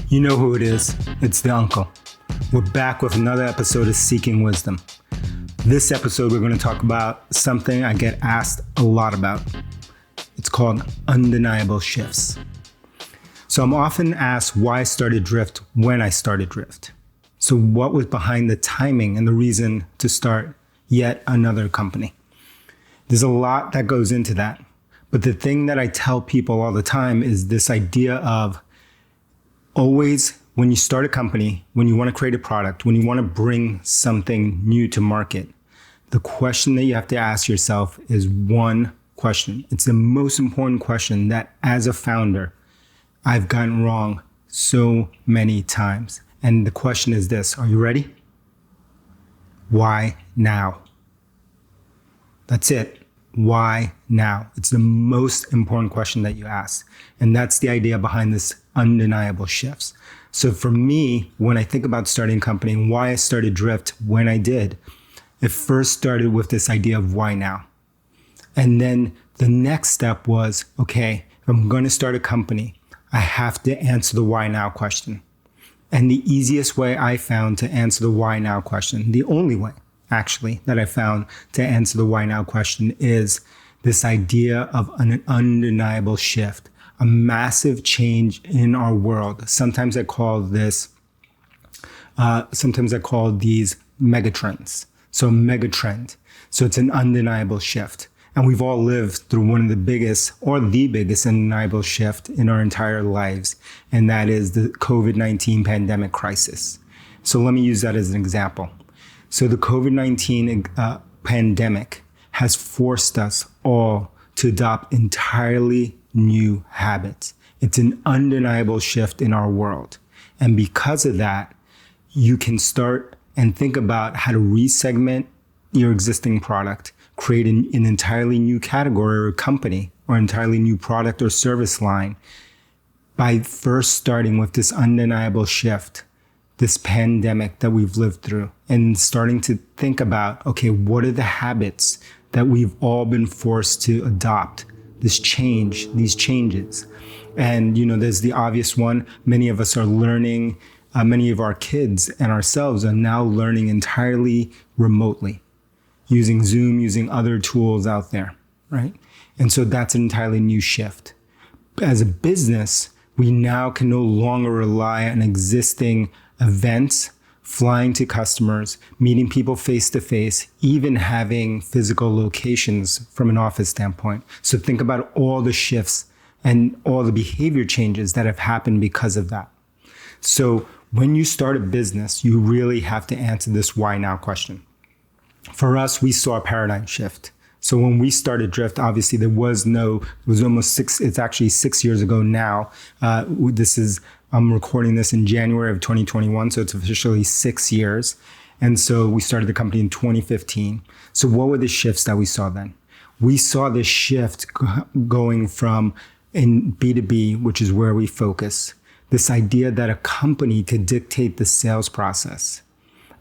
You know who it is. It's the uncle. We're back with another episode of Seeking Wisdom. This episode, we're going to talk about something I get asked a lot about. It's called undeniable shifts. So I'm often asked why I started Drift when I started Drift. So what was behind the timing and the reason to start yet another company? There's a lot that goes into that. But the thing that I tell people all the time is this idea of always, when you start a company, when you want to create a product, when you want to bring something new to market, the question that you have to ask yourself is one question. It's the most important question that as a founder, I've gotten wrong so many times. And the question is this: are you ready? Why now? That's it. Why now? It's the most important question that you ask. And that's the idea behind this undeniable shifts. So for me, when I think about starting a company and why I started Drift when I did, it first started with this idea of why now? And then the next step was, okay, if I'm going to start a company, I have to answer the why now question. And the easiest way I found to answer the why now question, the only way actually that I found to answer the why now question, is this idea of an undeniable shift, a massive change in our world. Sometimes I call these megatrends. So megatrend. So it's an undeniable shift. And we've all lived through one of the biggest or the biggest undeniable shift in our entire lives. And that is the COVID-19 pandemic crisis. So let me use that as an example. So the COVID-19 pandemic has forced us all to adopt entirely new habits. It's an undeniable shift in our world. And because of that, you can start and think about how to resegment your existing product, create an entirely new category or company or entirely new product or service line by first starting with this undeniable shift, this pandemic that we've lived through, and starting to think about, okay, what are the habits that we've all been forced to adopt? This change, these changes. And, there's the obvious one. Many of us are learning, many of our kids and ourselves are now learning entirely remotely, using Zoom, using other tools out there, right? And so that's an entirely new shift. As a business, we now can no longer rely on existing events, flying to customers, meeting people face to face, even having physical locations from an office standpoint. So think about all the shifts and all the behavior changes that have happened because of that. So when you start a business, you really have to answer this why now question. For us, we saw a paradigm shift. So when we started Drift, obviously it's actually 6 years ago now. I'm recording this in January of 2021, so it's officially 6 years. And so we started the company in 2015. So what were the shifts that we saw then? We saw this shift going from in B2B, which is where we focus, this idea that a company could dictate the sales process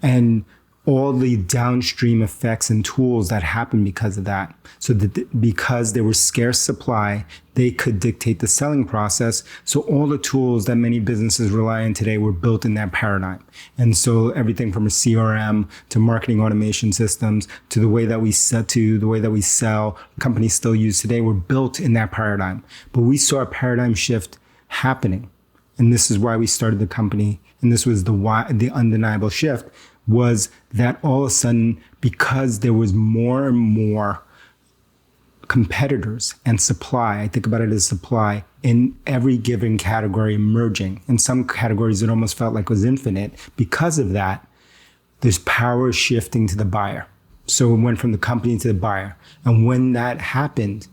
and all the downstream effects and tools that happen because of that. So that because there was scarce supply, they could dictate the selling process. So all the tools that many businesses rely on today were built in that paradigm. And so everything from a CRM to marketing automation systems to the way that we sell, companies still use today were built in that paradigm. But we saw a paradigm shift happening. And this is why we started the company. And this was the undeniable shift, was that all of a sudden, because there was more and more competitors and supply, I think about it as supply, in every given category emerging. In some categories, it almost felt like it was infinite. Because of that, there's power shifting to the buyer. So it went from the company to the buyer. And when that happened,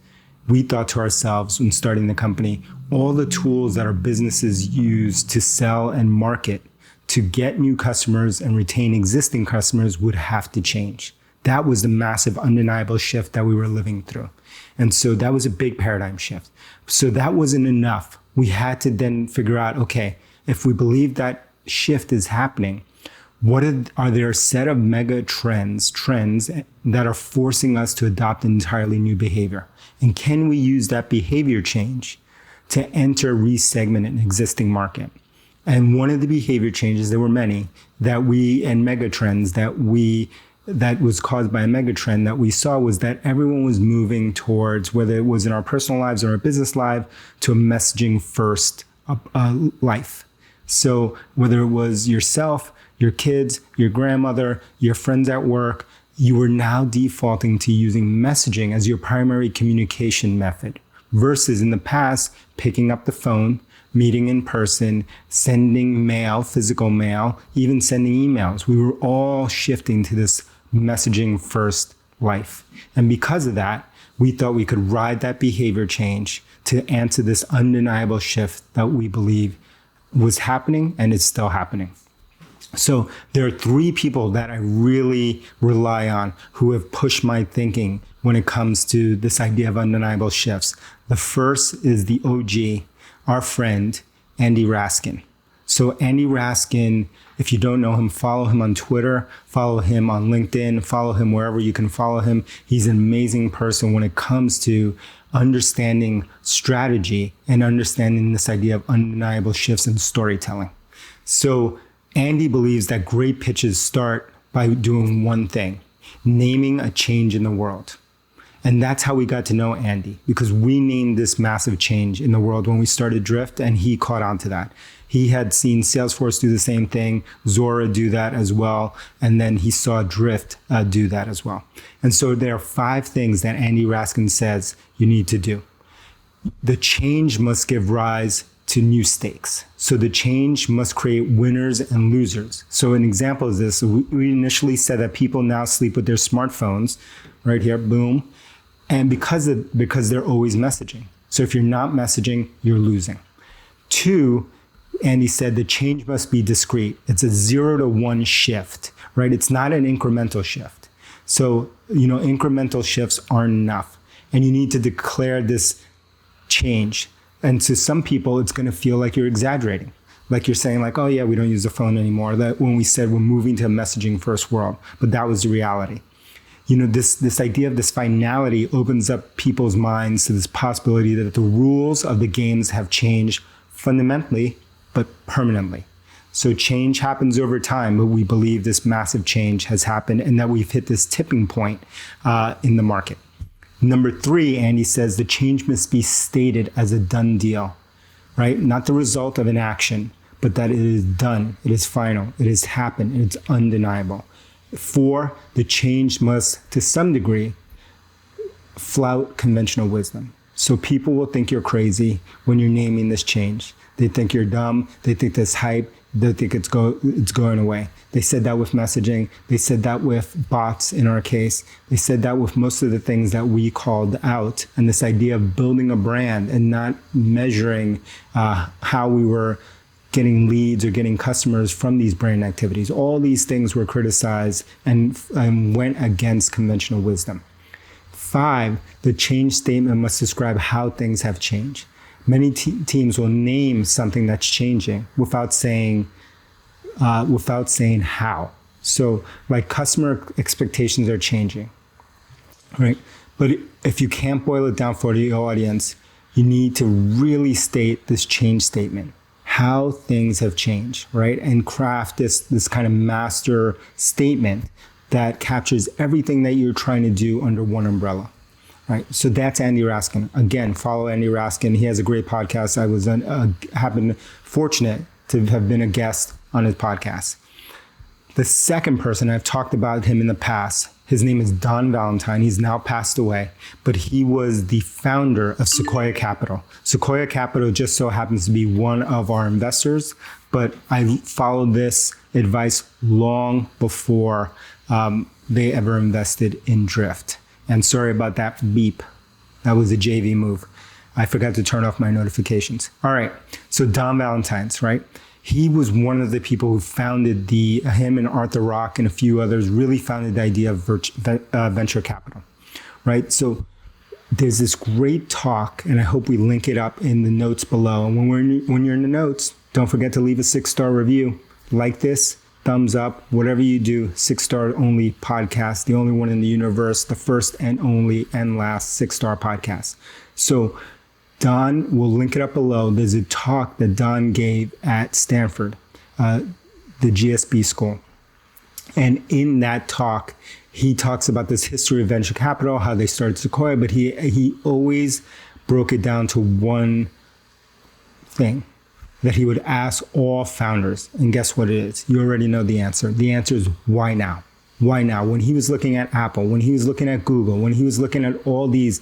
we thought to ourselves when starting the company, all the tools that our businesses use to sell and market to get new customers and retain existing customers would have to change. That was the massive, undeniable shift that we were living through. And so that was a big paradigm shift. So that wasn't enough. We had to then figure out, okay, if we believe that shift is happening, are there a set of mega trends that are forcing us to adopt an entirely new behavior? And can we use that behavior change to enter, resegment an existing market? And one of the behavior changes, there were many, that megatrends that was caused by a megatrend that we saw was that everyone was moving towards, whether it was in our personal lives or our business life, to a messaging first life. So whether it was yourself, your kids, your grandmother, your friends at work, you were now defaulting to using messaging as your primary communication method versus in the past, picking up the phone, meeting in person, sending mail, physical mail, even sending emails. We were all shifting to this messaging first life. And because of that, we thought we could ride that behavior change to answer this undeniable shift that we believe was happening and is still happening. So there are three people that I really rely on who have pushed my thinking when it comes to this idea of undeniable shifts. The first is the OG, our friend, Andy Raskin. So Andy Raskin, if you don't know him, follow him on Twitter, follow him on LinkedIn, follow him wherever you can follow him. He's an amazing person when it comes to understanding strategy and understanding this idea of undeniable shifts in storytelling. So Andy believes that great pitches start by doing one thing, naming a change in the world. And that's how we got to know Andy, because we named this massive change in the world when we started Drift, and he caught on to that. He had seen Salesforce do the same thing, Zora do that as well, and then he saw Drift do that as well. And so there are 5 things that Andy Raskin says you need to do. The change must give rise to new stakes. So the change must create winners and losers. So an example is this. We initially said that people now sleep with their smartphones, right here, boom. And because they're always messaging. So if you're not messaging, you're losing. 2, Andy said the change must be discrete. It's a 0 to 1 shift, right? It's not an incremental shift. So, incremental shifts aren't enough. And you need to declare this change. And to some people, it's going to feel like you're exaggerating. Like you're saying like, oh yeah, we don't use the phone anymore. That when we said we're moving to a messaging first world, but that was the reality. This idea of this finality opens up people's minds to this possibility that the rules of the games have changed fundamentally, but permanently. So change happens over time, but we believe this massive change has happened and that we've hit this tipping point in the market. Number 3, Andy says the change must be stated as a done deal, right? Not the result of an action, but that it is done, it is final, it has happened, and it's undeniable. 4, the change must, to some degree, flout conventional wisdom. So people will think you're crazy when you're naming this change. They think you're dumb, they think this hype, they think it's going away. They said that with messaging. They said that with bots in our case. They said that with most of the things that we called out. And this idea of building a brand and not measuring how we were getting leads or getting customers from these brand activities. All these things were criticized and went against conventional wisdom. 5, the change statement must describe how things have changed. Many teams will name something that's changing without saying how. So like customer expectations are changing, right? But if you can't boil it down for the audience, you need to really state this change statement, how things have changed, right? And craft this kind of master statement that captures everything that you're trying to do under one umbrella. Right, so that's Andy Raskin. Again, follow Andy Raskin. He has a great podcast. I was fortunate to have been a guest on his podcast. The second person, I've talked about him in the past. His name is Don Valentine. He's now passed away, but he was the founder of Sequoia Capital. Sequoia Capital just so happens to be one of our investors, but I followed this advice long before they ever invested in Drift. And sorry about that beep. That was a JV move. I forgot to turn off my notifications. All right, so Don Valentine's, right? He was one of the people who founded him and Arthur Rock and a few others really founded the idea of venture capital, right? So there's this great talk, and I hope we link it up in the notes below. And when you're in the notes, don't forget to leave a 6-star review. Like this, thumbs up, whatever you do. 6-star only podcast, the only one in the universe, the first and only and last 6-star podcast. So Don, we'll link it up below. There's a talk that Don gave at Stanford, the GSB school. And in that talk, he talks about this history of venture capital, how they started Sequoia, but he always broke it down to one thing that he would ask all founders. And guess what it is? You already know the answer. The answer is why now? Why now? When he was looking at Apple, when he was looking at Google, when he was looking at all these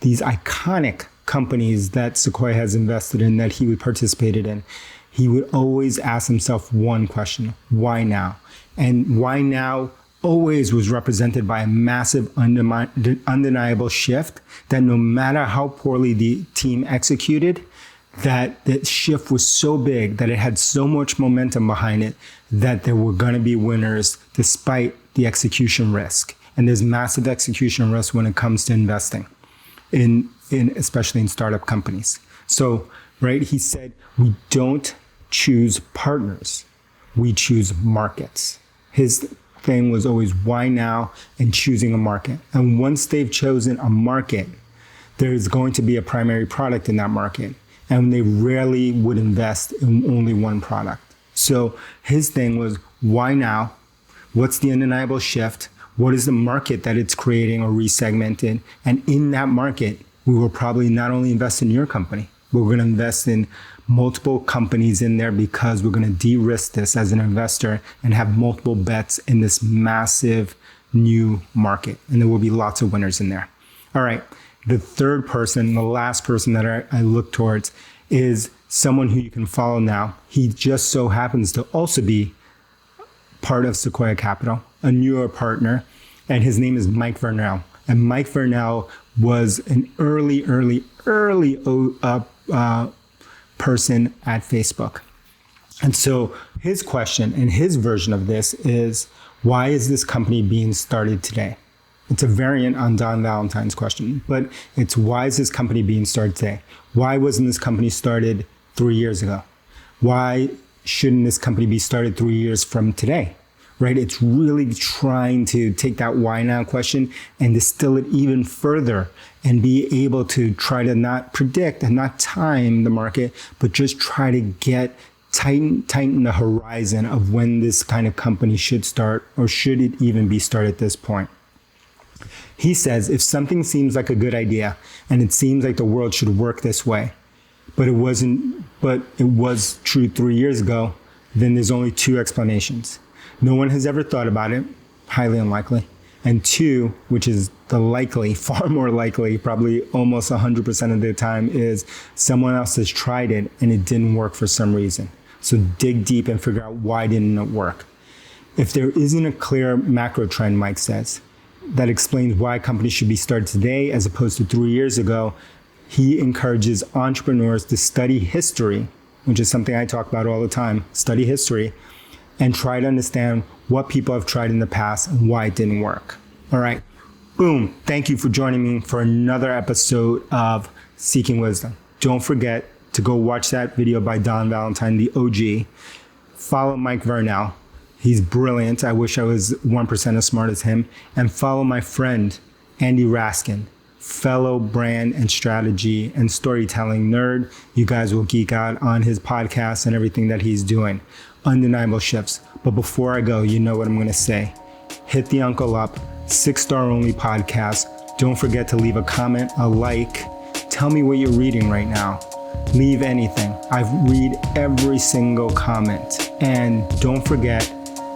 iconic companies that Sequoia has invested in, that he participated in, he would always ask himself one question: why now? And why now always was represented by a massive, undeniable shift that no matter how poorly the team executed, that shift was so big, that it had so much momentum behind it, that there were going to be winners despite the execution risk. And there's massive execution risk when it comes to investing, especially in startup companies. So, right, he said, we don't choose partners, we choose markets. His thing was always why now and choosing a market. And once they've chosen a market, there's going to be a primary product in that market. And they rarely would invest in only one product. So his thing was, why now? What's the undeniable shift? What is the market that it's creating or resegmented? And in that market, we will probably not only invest in your company, but we're going to invest in multiple companies in there, because we're going to de-risk this as an investor and have multiple bets in this massive new market. And there will be lots of winners in there. All right. The third person, the last person that I look towards, is someone who you can follow now. He just so happens to also be part of Sequoia Capital, a newer partner, and his name is Mike Vernal. And Mike Vernal was an early person at Facebook. And so his question and his version of this is, why is this company being started today? It's a variant on Don Valentine's question, but it's, why is this company being started today? Why wasn't this company started 3 years ago? Why shouldn't this company be started 3 years from today? Right? It's really trying to take that why now question and distill it even further and be able to try to not predict and not time the market, but just try to tighten the horizon of when this kind of company should start, or should it even be started at this point. He says, if something seems like a good idea and it seems like the world should work this way, but it was true 3 years ago, then there's only two explanations. No one has ever thought about it, highly unlikely. And two, which is the likely, far more likely, probably almost 100% of the time, is someone else has tried it and it didn't work for some reason. So dig deep and figure out why didn't it work. If there isn't a clear macro trend, Mike says, that explains why companies should be started today as opposed to 3 years ago, he encourages entrepreneurs to study history, which is something I talk about all the time, study history, and try to understand what people have tried in the past and why it didn't work. All right, boom. Thank you for joining me for another episode of Seeking Wisdom. Don't forget to go watch that video by Don Valentine, the OG. Follow Mike Vernal. He's brilliant. I wish I was 1% as smart as him. And follow my friend, Andy Raskin, fellow brand and strategy and storytelling nerd. You guys will geek out on his podcast and everything that he's doing. Undeniable shifts. But before I go, you know what I'm going to say. Hit the uncle up, 6-star only podcast. Don't forget to leave a comment, a like. Tell me what you're reading right now. Leave anything. I read every single comment. And don't forget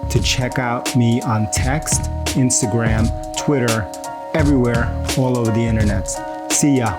to check out me on text, Instagram, Twitter, everywhere, all over the internet. See ya.